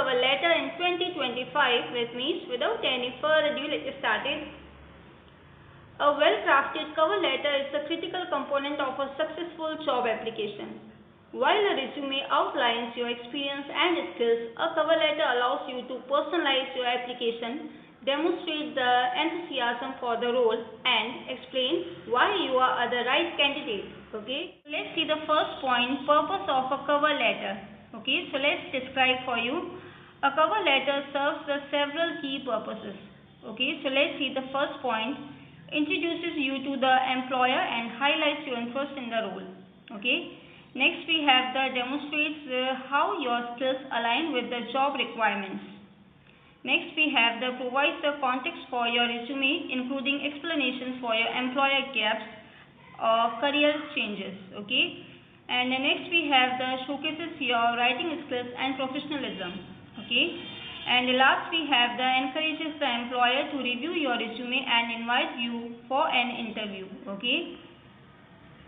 cover letter in 2025 with me. So without any further ado, let's get started. A well-crafted cover letter is a critical component of a successful job application. While a resume outlines your experience and skills, a cover letter allows you to personalize your application, demonstrate the enthusiasm for the role, and explain why you are the right candidate. Okay, let's see the first point, purpose of a cover letter. Okay, so let's describe for you. A cover letter serves several key purposes. Okay, so let's see the first point, introduces you to the employer and highlights your interest in the role. Okay, next we have the demonstrates how your skills align with the job requirements. Next we have the provides the context for your resume, including explanations for your employer gaps or career changes. Okay, and next we have the showcases your writing skills and professionalism. Okay, and last we have the encourages the employer to review your resume and invite you for an interview. Okay,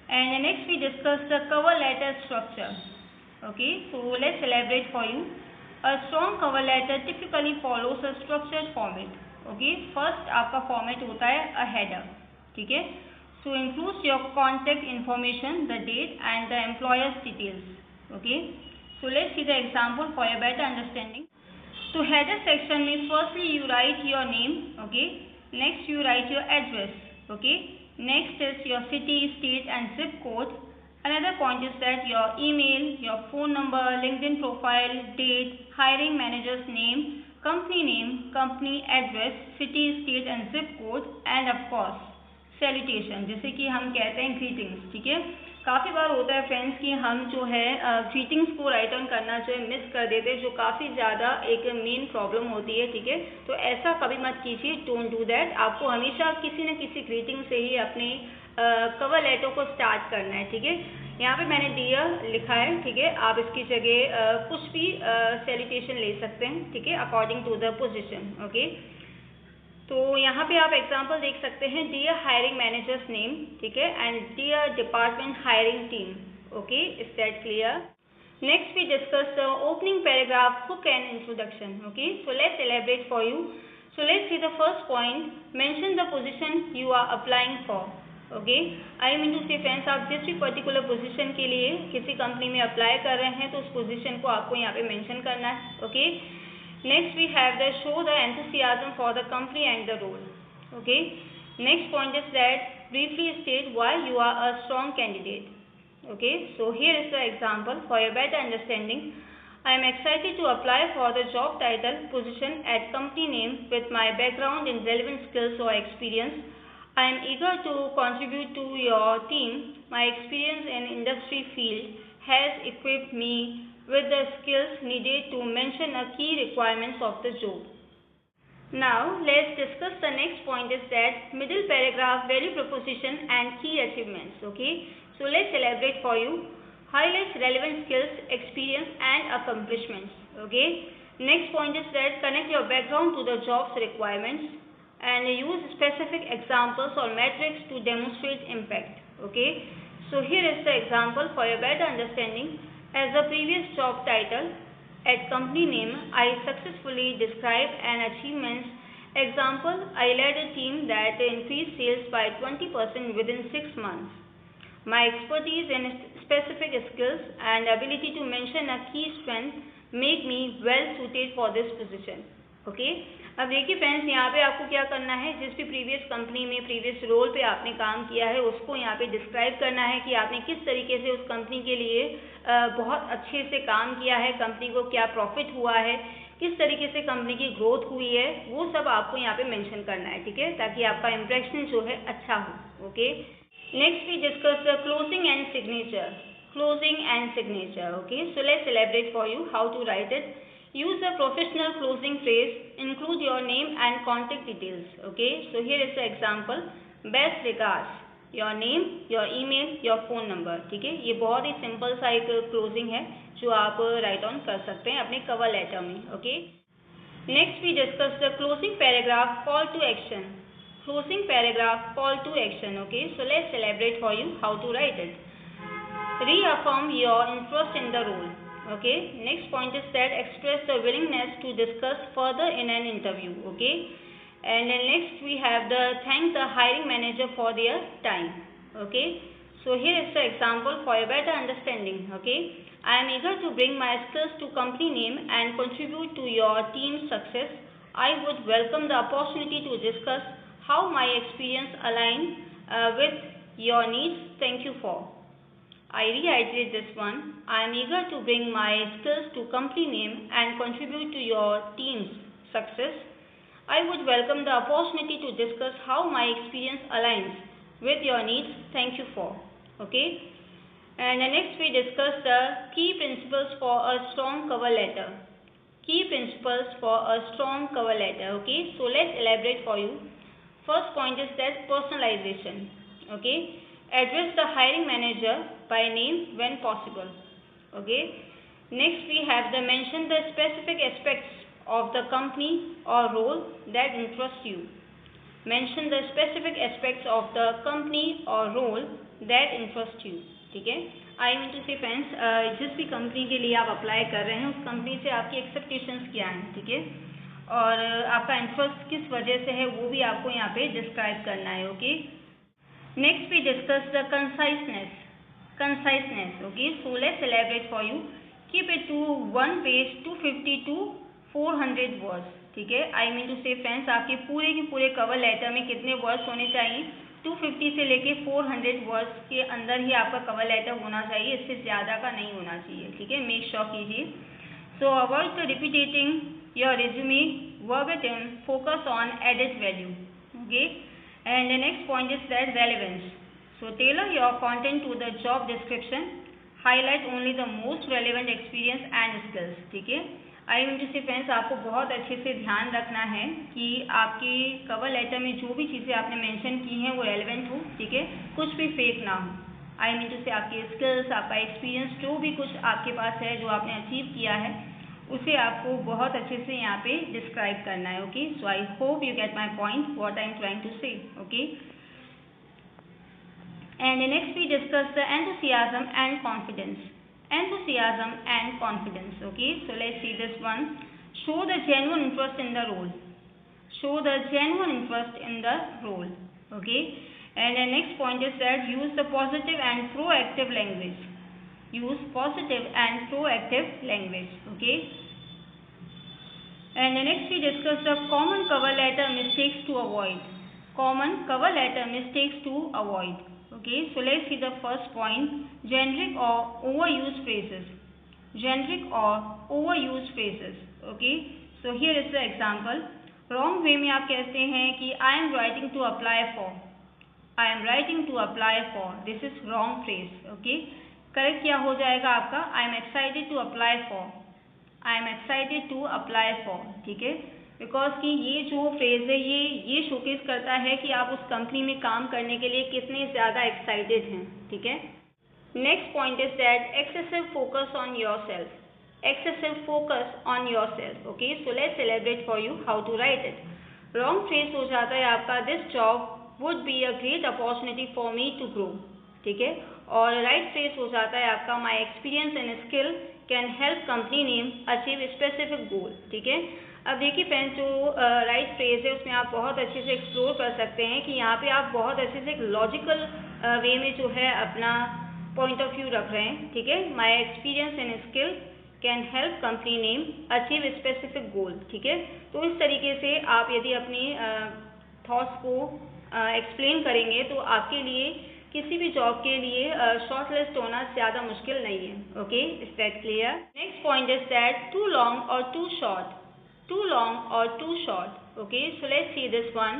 and next we discuss the cover letter structure. Okay, so let's elaborate for you. A strong cover letter typically follows a structured format. Okay, first आपका format होता है a header. ठीक है, so includes your contact information, the date and the employer's details. Okay, so let's see the example for your better understanding. So header section means firstly you write your name. Okay, next you write your address. Okay, next is your city, state and zip code. Another point is that your email, your phone number, LinkedIn profile, date, hiring manager's name, company address, city, state and zip code and of course salutation, जिसे कि हम कहते हैं greetings. ठीक है, काफ़ी बार होता है फ्रेंड्स कि हम जो है greetings को राइट ऑन करना जो है मिस कर देते हैं, जो काफ़ी ज़्यादा एक मेन प्रॉब्लम होती है. ठीक है, तो ऐसा कभी मत कीजिए, डोंट डू दैट. आपको हमेशा किसी न किसी ग्रीटिंग से ही अपनी कवर लेटर को स्टार्ट करना है. ठीक है, यहाँ पे मैंने डियर लिखा है. ठीक है, आप इसकी जगह कुछ भी सैल्यूटेशन ले सकते हैं. ठीक है, according to the position. Okay, तो यहाँ पे आप एग्जांपल देख सकते हैं, डियर हायरिंग मैनेजर्स नेम. ठीक है, and dear department hiring team. Okay, is that clear? Next we discuss the opening paragraph, hook and introduction. Okay, so let's elaborate for you. So let's see the first point, mention the position you are applying for. Okay, I mean to say friends, आप जिस भी particular position के लिए किसी company में apply कर रहे हैं तो उस पोजीशन को आपको यहाँ पे मेंशन करना है. Okay, next we have the show the enthusiasm for the company and the role. Okay, next point is that briefly state why you are a strong candidate. Okay, so here is the example for your better understanding. I am excited to apply for the job title position at company name with my background in relevant skills or experience. I am eager to contribute to your team. My experience in industry field has equipped me with the skills needed to mention a key requirements of the job. Now let's discuss the next point is that middle paragraph, value proposition and key achievements. Okay, so let's elaborate for you. Highlights relevant skills, experience and accomplishments. Okay, next point is that connect your background to the job's requirements and use specific examples or metrics to demonstrate impact. Okay, so here is the example for your better understanding. As the previous job title, at company name, I successfully described an achievements. Example, I led a team that increased sales by 20% within 6 months. My expertise in specific skills and ability to mention a key strength make me well suited for this position. Okay, अब देखिए friends, यहाँ पे आपको क्या करना है, जिस भी प्रीवियस कंपनी में प्रीवियस रोल पे आपने काम किया है उसको यहाँ पे डिस्क्राइब करना है कि आपने किस तरीके से उस कंपनी के लिए बहुत अच्छे से काम किया है, कंपनी को क्या प्रॉफिट हुआ है, किस तरीके से कंपनी की ग्रोथ हुई है, वो सब आपको यहाँ पे मेंशन करना है. ठीक है, ताकि आपका इम्प्रेशन जो है अच्छा हो. Okay, next we discuss the closing and signature. Closing and signature. Okay, so let's elaborate for you how to write it. Use a professional closing phrase. Include your name and contact details. Okay, so here is the example. Best regards. Your name, your email, your phone number. ठीक है, ये बहुत ही simple सा एक closing है जो आप right on कर सकते हैं अपने कवर लेटर में. Okay, next we discuss the closing paragraph, call to action. Closing paragraph, call to action. Okay, so let's elaborate for you how to write it. Reaffirm your interest in the role. Okay. Next point is that express the willingness to discuss further in an interview. Okay. And then next we have the thank the hiring manager for their time. Okay. So here is the example for a better understanding. Okay. I am eager to bring my skills to company name and contribute to your team's success. I would welcome the opportunity to discuss how my experience align with your needs. Thank you for. I reiterate this one. I am eager to bring my skills to company name and contribute to your team's success. I would welcome the opportunity to discuss how my experience aligns with your needs. Thank you for. Okay. And next we discuss the key principles for a strong cover letter. Key principles for a strong cover letter. Okay. So let's elaborate for you. First point is that personalization. Okay. Address the hiring manager by name when possible. Okay. Next we have the mention the specific aspects of the company or role that interest you. Mention the specific aspects of the company or role that interest you. ठीक है. I mean to say friends, जिस भी company के लिए आप apply कर रहे हैं उस कंपनी से आपकी एक्सपेक्टेशंस क्या हैं. ठीक है. और आपका इंटरेस्ट किस वजह से है वो भी आपको यहाँ पे डिस्क्राइब करना है. Okay. Next we discuss the conciseness. Okay. So let's elaborate for you. Keep it to one page 250 to 400 words. ठीक है. I mean to say friends, आपके पूरे के पूरे कवर लेटर में कितने वर्ड्स होने चाहिए? 250 से लेके 400 वर्ड्स के अंदर ही आपका कवर लेटर होना चाहिए. इससे ज़्यादा का नहीं होना चाहिए. ठीक है. मेक श्योर कीजिए. सो avoid repeating your resume verbatim. Focus on added value. Okay. And the next point is that relevance. So tailor your content to the job description. Highlight only the most relevant experience and skills. ठीक है. I mean to say friends, आपको बहुत अच्छे से ध्यान रखना है कि आपके कवर लेटर में जो भी चीज़ें आपने मेंशन की हैं वो रेलेवेंट हो. ठीक है. कुछ भी फेक ना हो. आई मीन टू से आपके स्किल्स, आपका एक्सपीरियंस, जो भी कुछ आपके पास है, जो आपने अचीव किया है, उसे आपको बहुत अच्छे से यहाँ पे डिस्क्राइब करना है. Okay. So I hope you get my point what I am trying to say. Okay. And next we discuss the enthusiasm and confidence. Enthusiasm and confidence. Okay. So let's see this one. Show the genuine interest in the role. Show the genuine interest in the role. Okay. And the next point is that use the positive and proactive language. Use positive and proactive language. Okay. And the next we discuss the common cover letter mistakes to avoid. Common cover letter mistakes to avoid. Okay, so let's see the first point. Generic or overused phrases. Generic or overused phrases. Okay, so here is the example. Wrong way में आप कहते हैं कि I am writing to apply for. I am writing to apply for. This is wrong phrase. Okay, correct क्या हो जाएगा आपका? I am excited to apply for. I am excited to apply for. ठीक है. बिकॉज कि ये जो phrase है ये शोकेस करता है कि आप उस कंपनी में काम करने के लिए कितने ज़्यादा एक्साइटेड हैं. ठीक है. Next point is that excessive focus on yourself. Excessive focus on yourself. Okay. So let's celebrate for you how to write it. Wrong phrase हो जाता है आपका this job would be a great opportunity for me to grow. ठीक है. और right phrase हो जाता है आपका my experience and skill can help company name achieve specific goal. ठीक है. अब देखिए फ्रेंड्स, जो राइट फ्रेज है उसमें आप बहुत अच्छे से एक्सप्लोर कर सकते हैं कि यहाँ पे आप बहुत अच्छे से एक लॉजिकल वे में जो है अपना पॉइंट ऑफ व्यू रख रहे हैं. ठीक है. माई experience and skill can help company name achieve specific goal. ठीक है. तो इस तरीके से आप यदि अपनी थॉट्स को एक्सप्लेन करेंगे तो आपके लिए किसी भी जॉब के लिए शॉर्ट लिस्ट होना ज़्यादा मुश्किल नहीं है. Okay. Is that clear? Next point is that too long और too short. Too long or too short. Okay, so let's see this one.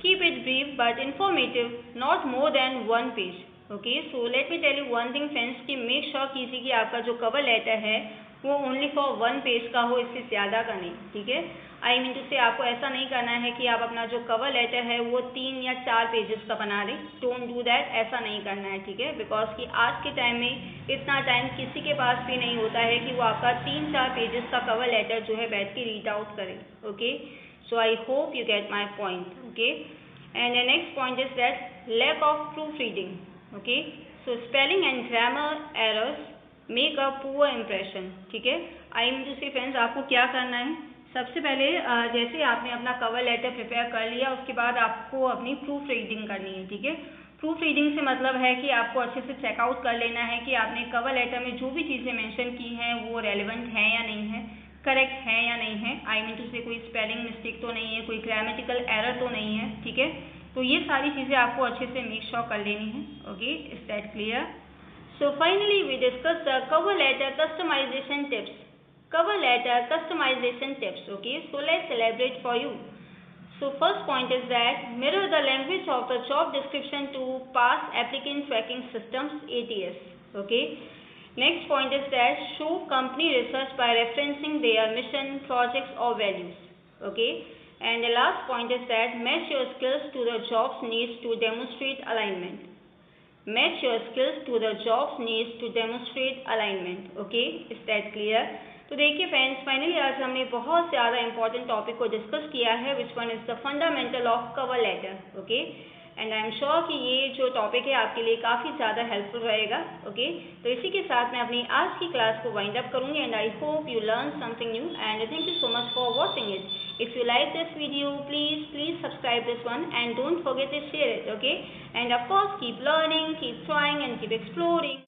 Keep it brief but informative, not more than one page. Okay, so let me tell you one thing friends कि make sure कीजिए कि आपका जो cover letter है वो only for one page का हो, इससे ज़्यादा का नहीं. ठीक है. आई मीन टू से आपको ऐसा नहीं करना है कि आप अपना जो कवर लेटर है वो 3 या 4 पेजेस का बना दें. Don't do that. ऐसा नहीं करना है. ठीक है. बिकॉज कि आज के टाइम में इतना टाइम किसी के पास भी नहीं होता है कि वो आपका 3-4 पेजेस का कवर लेटर जो है बैठ के रीड आउट करे. Okay. So I hope you get my point. Okay. And the next point is that lack of proof reading. Okay. So spelling and grammar errors make a poor impression, ठीक है। I mean to say friends, आपको क्या करना है, सबसे पहले जैसे आपने अपना कवर लेटर प्रिपेयर कर लिया, उसके बाद आपको अपनी प्रूफ रीडिंग करनी है, ठीक है। प्रूफ रीडिंग से मतलब है कि आपको अच्छे से चेकआउट कर लेना है कि आपने कवर लेटर में जो भी चीज़ें मेंशन की हैं वो रेलेवेंट हैं या नहीं है, करेक्ट है या नहीं है। आई मीन टू से कोई स्पेलिंग मिस्टेक तो नहीं है, कोई ग्रामेटिकल एरर तो नहीं है, ठीक है। तो ये सारी चीज़ें आपको अच्छे से मेक श्योर कर लेनी है। Okay, is that clear? So finally we discussed the cover letter customization tips. Cover letter customization tips. Okay, so let's elaborate for you. So first point is that mirror the language of the job description to pass applicant tracking systems ATS. Okay. Next point is that show company research by referencing their mission, projects or values. Okay. And the last point is that match your skills to the job's needs to demonstrate alignment. Match your skills to the job's needs to demonstrate alignment. Okay, is that clear? तो देखिए friends, finally आज हमने बहुत ज़्यादा important topic को discuss किया है, which one is the fundamental of cover letter. Okay, and I am sure कि ये जो टॉपिक है आपके लिए काफ़ी ज़्यादा हेल्पफुल रहेगा. ओके, तो इसी के साथ मैं अपनी आज की क्लास को वाइंड अप करूँगी and I hope you learn something new and thank you so much for watching it. If you like this video, please subscribe this one and don't forget to share it, okay? And of course, keep learning, keep trying and keep exploring.